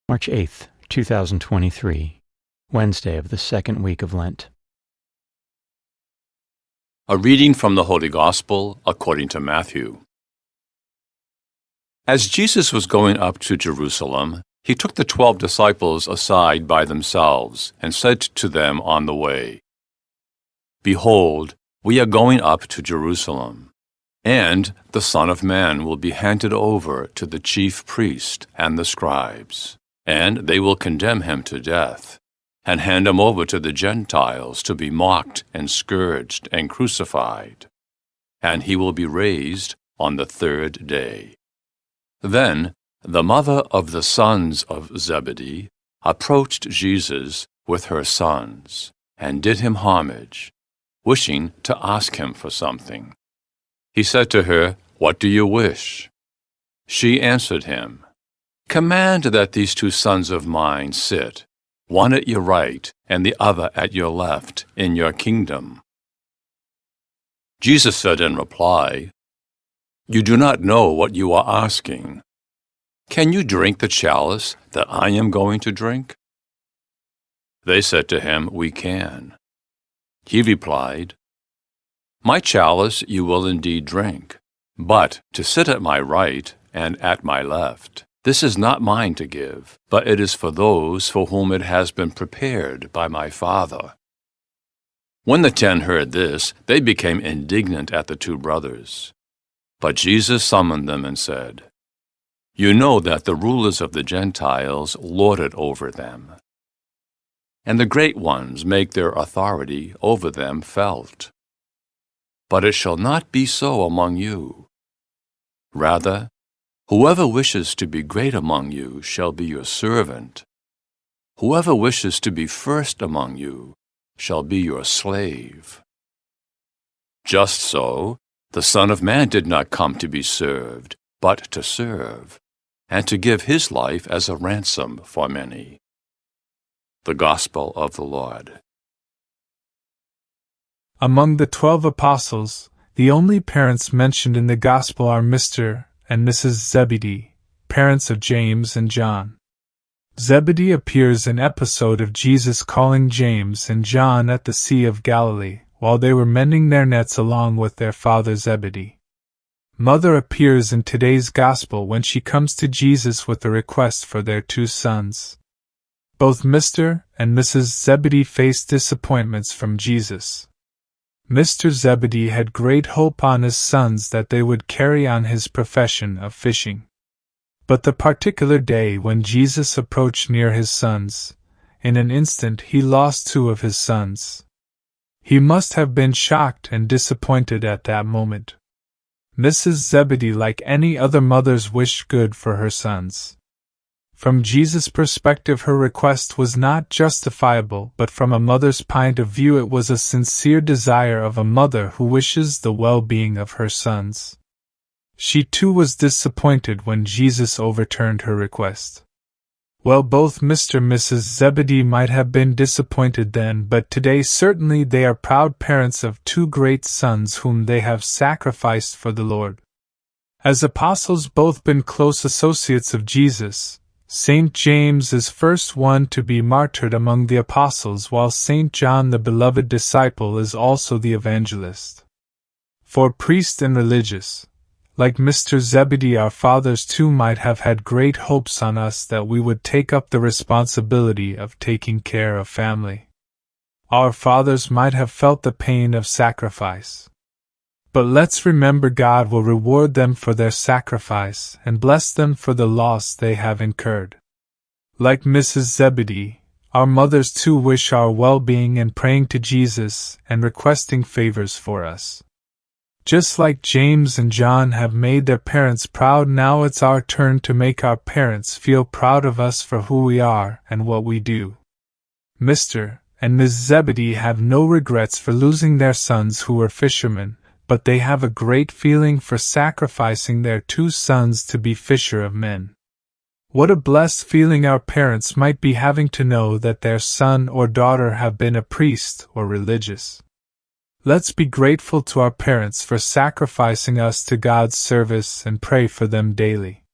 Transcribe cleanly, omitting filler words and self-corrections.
March 8th, 2023, Wednesday of the second week of Lent. A reading from the Holy Gospel according to Matthew. As Jesus was going up to Jerusalem, he took the 12 disciples aside by themselves and said to them on the way, "Behold, we are going up to Jerusalem, and the Son of Man will be handed over to the chief priests and the scribes, and they will condemn him to death, and hand him over to the Gentiles to be mocked and scourged and crucified. And he will be raised on the third day." Then the mother of the sons of Zebedee approached Jesus with her sons, and did him homage, wishing to ask him for something. He said to her, "What do you wish?" She answered him, "Command that these 2 sons of mine sit, one at your right and the other at your left, in your kingdom." Jesus said in reply, "You do not know what you are asking. Can you drink the chalice that I am going to drink?" They said to him, "We can." He replied, "My chalice you will indeed drink, but to sit at my right and at my left, this is not mine to give, but it is for those for whom it has been prepared by my Father." When the 10 heard this, they became indignant at the 2 brothers. But Jesus summoned them and said, "You know that the rulers of the Gentiles lord it over them, and the great ones make their authority over them felt. But it shall not be so among you. Rather, whoever wishes to be great among you shall be your servant. Whoever wishes to be first among you shall be your slave. Just so, the Son of Man did not come to be served, but to serve, and to give his life as a ransom for many." The Gospel of the Lord. Among the 12 apostles, the only parents mentioned in the Gospel are Mr. and Mrs. Zebedee, parents of James and John. Zebedee appears in episode of Jesus calling James and John at the Sea of Galilee, while they were mending their nets along with their father Zebedee. Mother appears in today's Gospel when she comes to Jesus with a request for their 2 sons. Both Mr. and Mrs. Zebedee faced disappointments from Jesus. Mr. Zebedee had great hope on his sons that they would carry on his profession of fishing. But the particular day when Jesus approached near his sons, in an instant he lost 2 of his sons. He must have been shocked and disappointed at that moment. Mrs. Zebedee, like any other mothers, wished good for her sons. From Jesus' perspective, her request was not justifiable, but from a mother's point of view it was a sincere desire of a mother who wishes the well-being of her sons. She too was disappointed when Jesus overturned her request. Well, both Mr. and Mrs. Zebedee might have been disappointed then, but today certainly they are proud parents of 2 great sons whom they have sacrificed for the Lord. As apostles, both been close associates of Jesus. St. James is first one to be martyred among the apostles, while St. John, the beloved disciple, is also the evangelist. For priest and religious, like Mr. Zebedee, our fathers too might have had great hopes on us that we would take up the responsibility of taking care of family. Our fathers might have felt the pain of sacrifice. But let's remember God will reward them for their sacrifice and bless them for the loss they have incurred. Like Mrs. Zebedee, our mothers too wish our well-being and praying to Jesus and requesting favors for us. Just like James and John have made their parents proud, now it's our turn to make our parents feel proud of us for who we are and what we do. Mr. and Ms. Zebedee have no regrets for losing their sons who were fishermen, but they have a great feeling for sacrificing their 2 sons to be fisher of men. What a blessed feeling our parents might be having to know that their son or daughter have been a priest or religious. Let's be grateful to our parents for sacrificing us to God's service and pray for them daily.